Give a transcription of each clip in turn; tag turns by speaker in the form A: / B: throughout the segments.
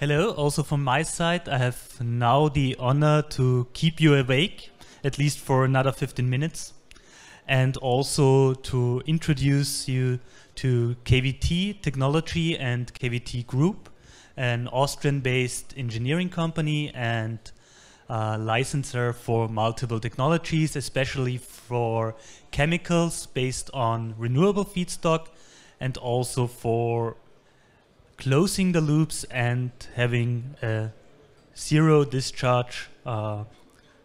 A: Hello, also from my side, I have now the honor to keep you awake, at least for another 15 minutes, and also to introduce you to KVT Technology and KVT Group, an Austrian-based engineering company and licensor for multiple technologies, especially for chemicals based on renewable feedstock, and also for closing the loops and having a zero discharge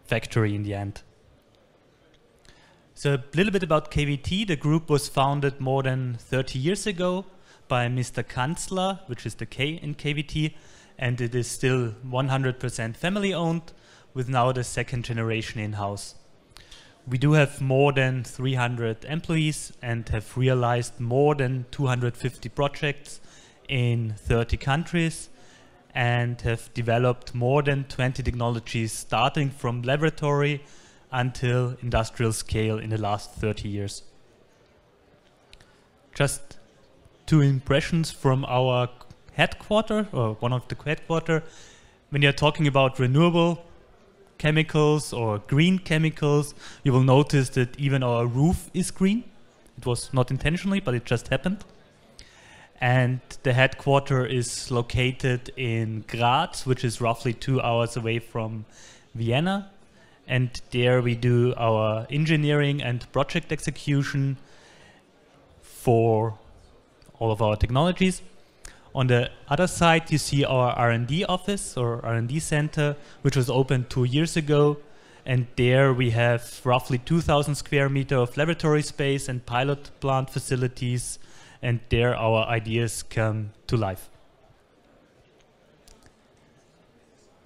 A: factory in the end. So a little bit about KVT. The group was founded more than 30 years ago by Mr. Kanzler, which is the K in KVT, and it is still 100% family owned, with now the second generation in-house. We do have more than 300 employees and have realized more than 250 projects in 30 countries and have developed more than 20 technologies starting from laboratory until industrial scale in the last 30 years. Just two impressions from our headquarters, or one of the headquarters. When you're talking about renewable chemicals or green chemicals, you will notice that even our roof is green. It was not intentionally, but it just happened. And the headquarters is located in Graz, which is roughly 2 hours away from Vienna. And there we do our engineering and project execution for all of our technologies. On the other side, you see our R&D office or R&D center, which was opened 2 years ago. And there we have roughly 2,000 square meters of laboratory space and pilot plant facilities. And there our ideas come to life.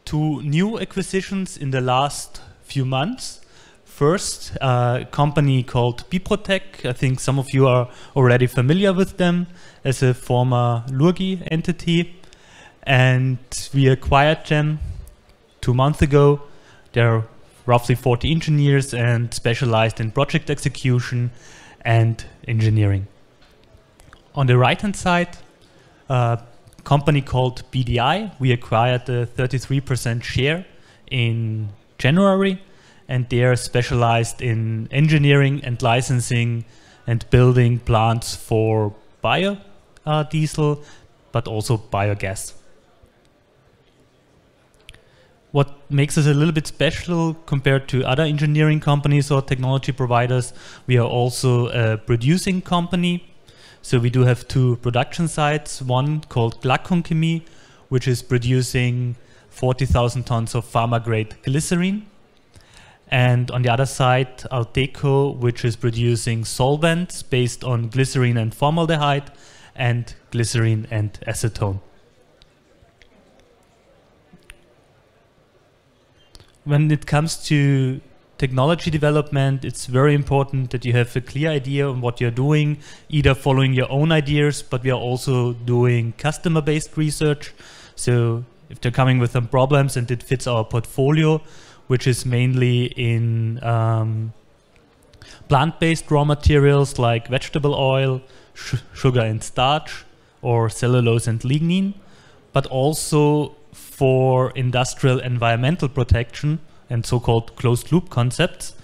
A: Two new acquisitions in the last few months. First, a company called Biprotech. I think some of you are already familiar with them as a former Lurgi entity. And we acquired them 2 months ago. They're roughly 40 engineers and specialized in project execution and engineering. On the right-hand side, a company called BDI. We acquired a 33% share in January, and they are specialized in engineering and licensing and building plants for biodiesel, but also biogas. What makes us a little bit special compared to other engineering companies or technology providers, we are also a producing company. So we do have 2 production sites, one called Chemie, which is producing 40,000 tons of pharma-grade glycerin. And on the other side, Alteco, which is producing solvents based on glycerin and formaldehyde and glycerin and acetone. When it comes to technology development, it's very important that you have a clear idea on what you're doing, either following your own ideas, but we are also doing customer-based research. So if they're coming with some problems and it fits our portfolio, which is mainly in plant-based raw materials like vegetable oil, sugar and starch, or cellulose and lignin, but also for industrial environmental protection and so-called closed-loop concepts.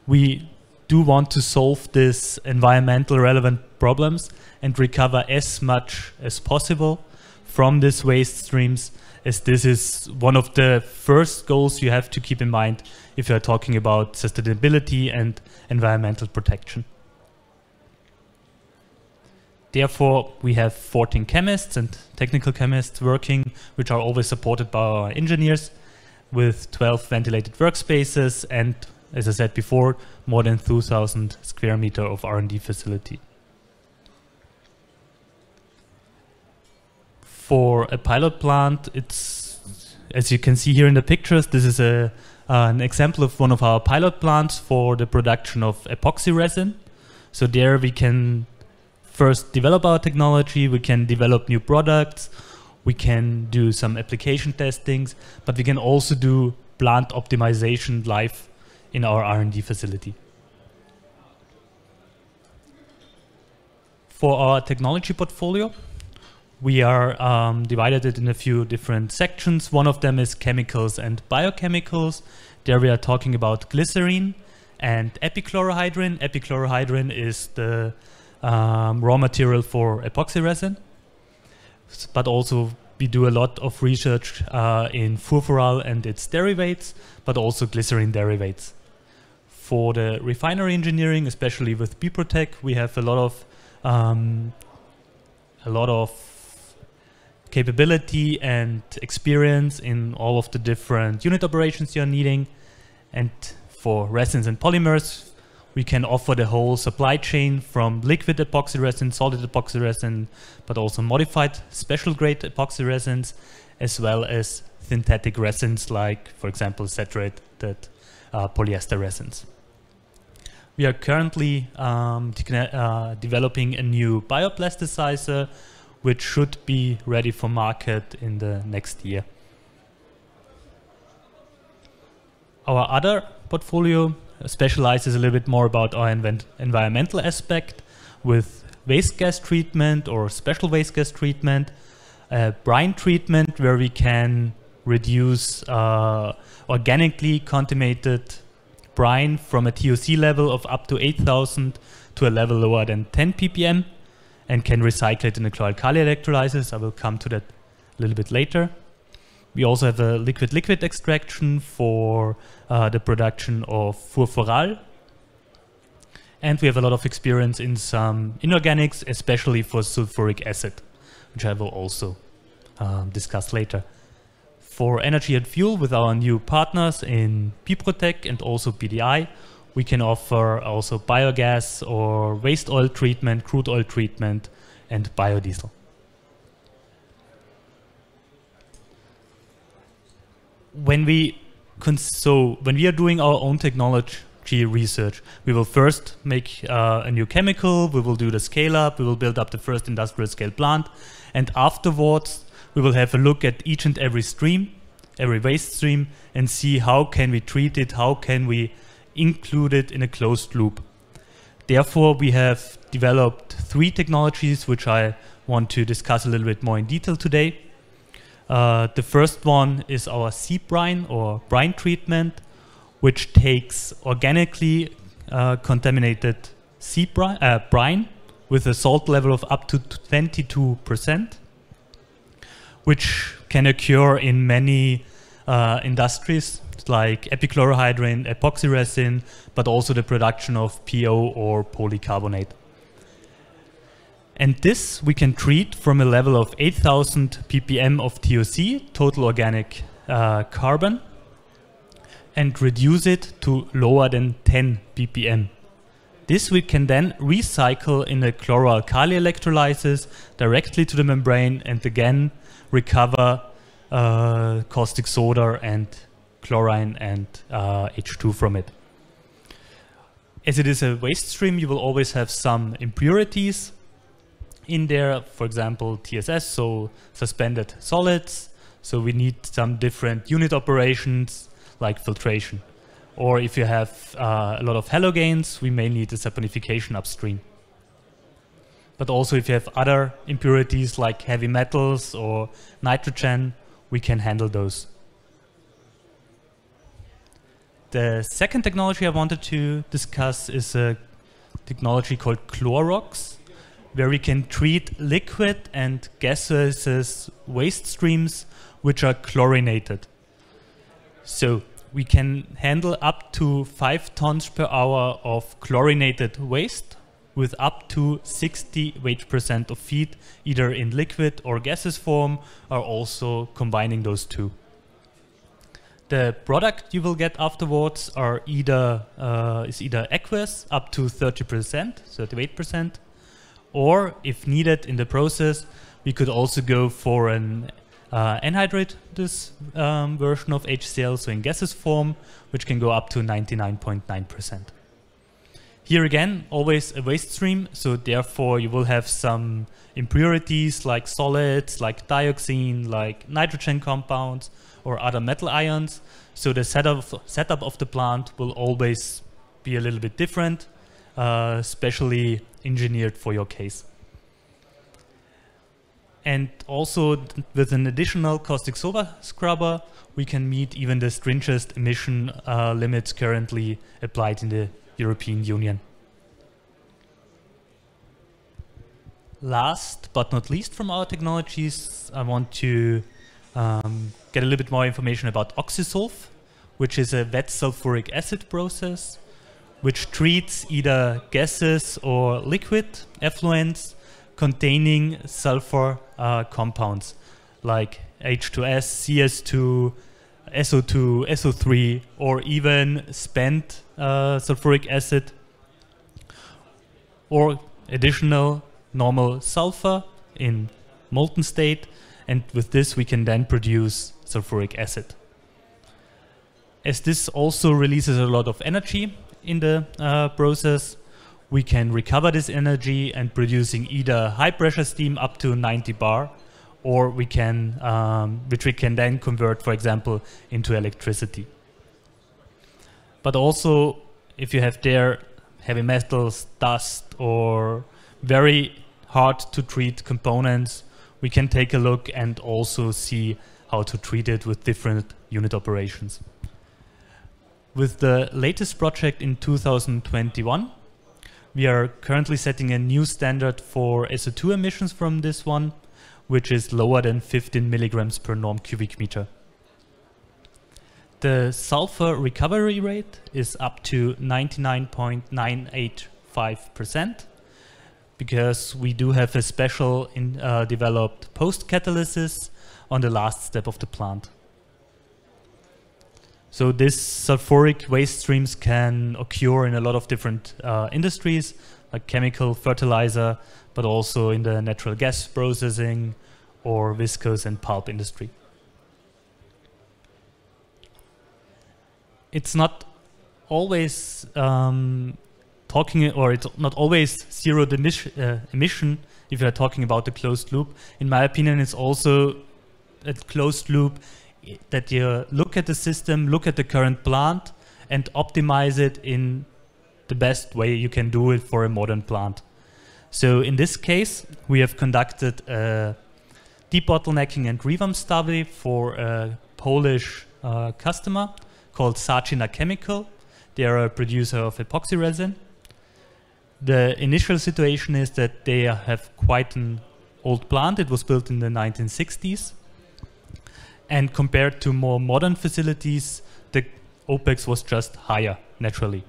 A: We do want to solve these environmental relevant problems and recover as much as possible from these waste streams, as this is one of the first goals you have to keep in mind if you're talking about sustainability and environmental protection. Therefore, we have 14 chemists and technical chemists working, which are always supported by our engineers, with 12 ventilated workspaces and, as I said before, more than 2,000 square meters of R&D facility. For a pilot plant, it's, as you can see here in the pictures, this is an example of one of our pilot plants for the production of epoxy resin. So there we can first develop our technology, we can develop new products, we can do some application testings, but we can also do plant optimization live in our R&D facility. For our technology portfolio, We are divided it in a few different sections. One of them is chemicals and biochemicals. There we are talking about glycerin and epichlorohydrin. Epichlorohydrin is the raw material for epoxy resin. But also we do a lot of research in furfural and its derivatives, but also glycerin derivatives. For the refinery engineering, especially with Biprotec, we have a lot of capability and experience in all of the different unit operations you're needing. And for resins and polymers, we can offer the whole supply chain from liquid epoxy resin, solid epoxy resin, but also modified special grade epoxy resins, as well as synthetic resins like, for example, saturated polyester resins. We are currently developing a new bioplasticizer, which should be ready for market in the next year. Our other portfolio specializes a little bit more about our environmental aspect with waste gas treatment or special waste gas treatment, brine treatment where we can reduce organically contaminated brine from a TOC level of up to 8,000 to a level lower than 10 ppm and can recycle it in the chlor-alkali electrolysis. I will come to that a little bit later. We also have a liquid-liquid extraction for the production of furfural. And we have a lot of experience in some inorganics, especially for sulfuric acid, which I will also discuss later. For energy and fuel, with our new partners in Biprotec and also BDI, we can offer also biogas or waste oil treatment, crude oil treatment, and biodiesel. When we are doing our own technology research, we will first make a new chemical, we will do the scale up, we will build up the first industrial scale plant, and afterwards we will have a look at each and every stream, every waste stream, and see how can we treat it, how can we include it in a closed loop. Therefore, we have developed 3 technologies which I want to discuss a little bit more in detail today. The first one is our sea brine or brine treatment, which takes organically contaminated sea brine with a salt level of up to 22%, which can occur in many industries like epichlorohydrin, epoxy resin, but also the production of PO or polycarbonate. And this we can treat from a level of 8,000 ppm of TOC, total organic carbon, and reduce it to lower than 10 ppm. This we can then recycle in a chlor-alkali electrolysis directly to the membrane and again recover caustic soda and chlorine and H2 from it. As it is a waste stream, you will always have some impurities in there, for example TSS, so suspended solids, so we need some different unit operations like filtration. Or if you have a lot of halogens, we may need a saponification upstream. But also if you have other impurities like heavy metals or nitrogen, we can handle those. The second technology I wanted to discuss is a technology called Chlorox, where we can treat liquid and gaseous waste streams which are chlorinated. So we can handle up to 5 tons per hour of chlorinated waste with up to 60 weight% of feed, either in liquid or gaseous form, or also combining those two. The product you will get afterwards are is either aqueous up to 30%, 38%, or if needed in the process, we could also go for an anhydrous version of HCl, so in gaseous form, which can go up to 99.9%. Here again, always a waste stream, so therefore you will have some impurities like solids, like dioxin, like nitrogen compounds, or other metal ions. So the setup of the plant will always be a little bit different, specially engineered for your case. And also with an additional caustic soda scrubber, we can meet even the stringent emission limits currently applied in the European Union. Last but not least from our technologies, I want to get a little bit more information about oxysulf, which is a wet sulfuric acid process, which treats either gases or liquid effluents containing sulfur compounds like H2S, CS2, SO2, SO3, or even spent sulfuric acid, or additional normal sulfur in molten state, and with this we can then produce sulfuric acid. As this also releases a lot of energy in the process, we can recover this energy and producing either high pressure steam up to 90 bar, or we can, which we can then convert, for example, into electricity. But also, if you have there heavy metals, dust, or very hard to treat components, we can take a look and also see how to treat it with different unit operations. With the latest project in 2021, we are currently setting a new standard for SO2 emissions from this one, which is lower than 15 milligrams per norm cubic meter. The sulfur recovery rate is up to 99.985%, because we do have a special developed post-catalysis on the last step of the plant. So this sulfuric waste streams can occur in a lot of different industries, like chemical, fertilizer, but also in the natural gas processing or viscose and pulp industry. It's not always it's not always zero emission if you are talking about the closed loop. In my opinion, it's also a closed loop that you look at the system, look at the current plant, and optimize it in the best way you can do it for a modern plant. So in this case, we have conducted a debottlenecking and revamp study for a Polish customer called Sargina Chemical. They are a producer of epoxy resin. The initial situation is that they have quite an old plant. It was built in the 1960s. And compared to more modern facilities, the OPEX was just higher, naturally.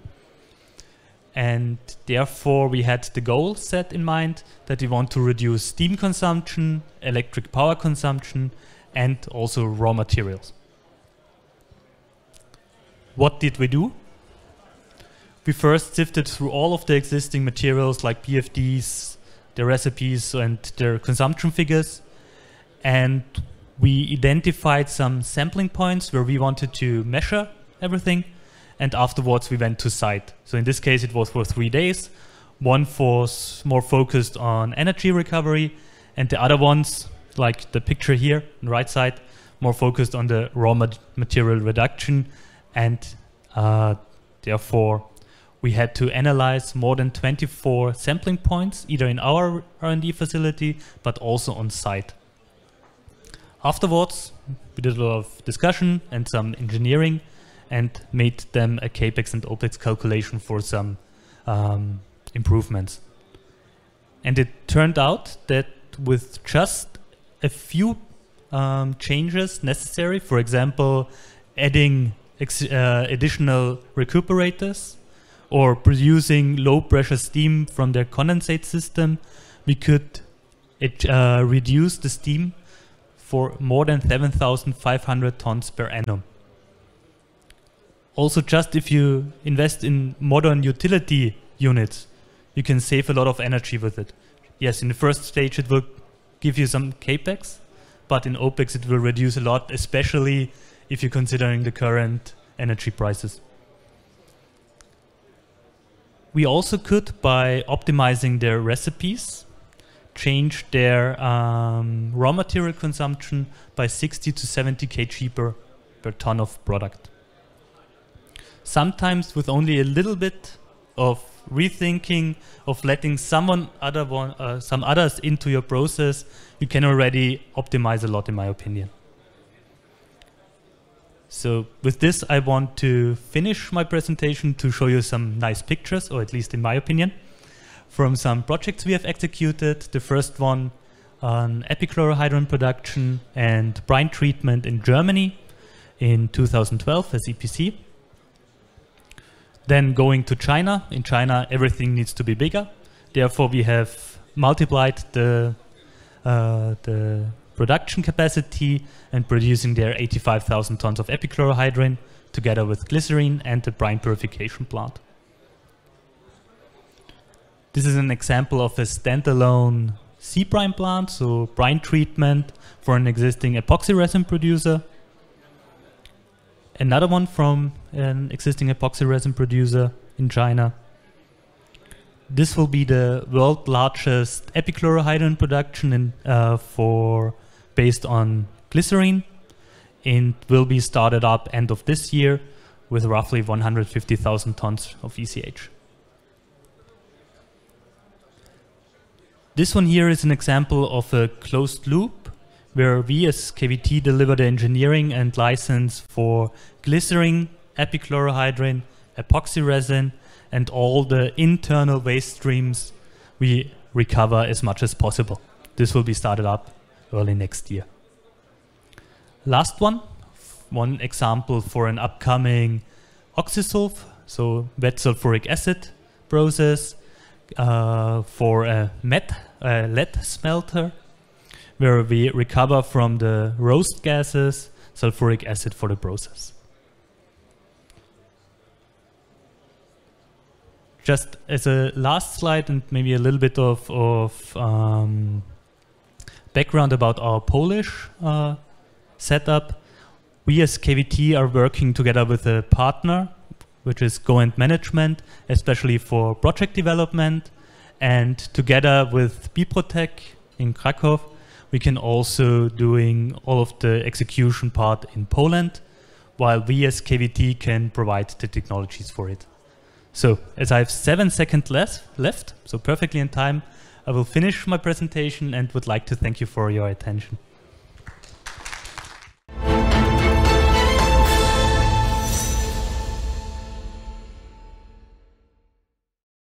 A: And therefore, we had the goal set in mind that we want to reduce steam consumption, electric power consumption, and also raw materials. What did we do? We first sifted through all of the existing materials like PFDs, their recipes, and their consumption figures. And we identified some sampling points where we wanted to measure everything, and afterwards we went to site. So in this case it was for 3 days. One was more focused on energy recovery, and the other ones, like the picture here on the right side, more focused on the raw material reduction, and therefore we had to analyze more than 24 sampling points, either in our R&D facility, but also on site. Afterwards, we did a lot of discussion and some engineering and made them a CAPEX and OPEX calculation for some improvements. And it turned out that with just a few changes necessary, for example, adding additional recuperators or producing low pressure steam from their condensate system, we could reduce the steam for more than 7,500 tons per annum. Also, just if you invest in modern utility units, you can save a lot of energy with it. Yes, in the first stage it will give you some CAPEX, but in OPEX it will reduce a lot, especially if you're considering the current energy prices. We also could, by optimizing their recipes, change their raw material consumption by 60 to 70 kg per ton of product. Sometimes with only a little bit of rethinking of letting some others into your process, you can already optimize a lot, in my opinion. So with this, I want to finish my presentation to show you some nice pictures, or at least in my opinion, from some projects we have executed. The first one on epichlorohydrin production and brine treatment in Germany in 2012 as EPC. Then going to China. In China, everything needs to be bigger. Therefore, we have multiplied the production capacity and producing there 85,000 tons of epichlorohydrin together with glycerin and the brine purification plant. This is an example of a standalone C-brine plant, so brine treatment for an existing epoxy resin producer. Another one from an existing epoxy resin producer in China. This will be the world's largest epichlorohydrin production based on glycerin, and will be started up end of this year with roughly 150,000 tons of ECH. This one here is an example of a closed loop where we as KVT deliver the engineering and license for glycerin, epichlorohydrin, epoxy resin, and all the internal waste streams we recover as much as possible. This will be started up early next year. Last one example for an upcoming oxysulf, so wet sulfuric acid process for a lead smelter, where we recover from the roast gases sulfuric acid for the process. Just as a last slide and maybe a little bit of background about our Polish setup, we as KVT are working together with a partner, which is Go and Management, especially for project development, and together with Biprotech in Krakow, we can also doing all of the execution part in Poland, while we as KVT can provide the technologies for it. So as I have 7 seconds left, so perfectly in time, I will finish my presentation and would like to thank you for your attention.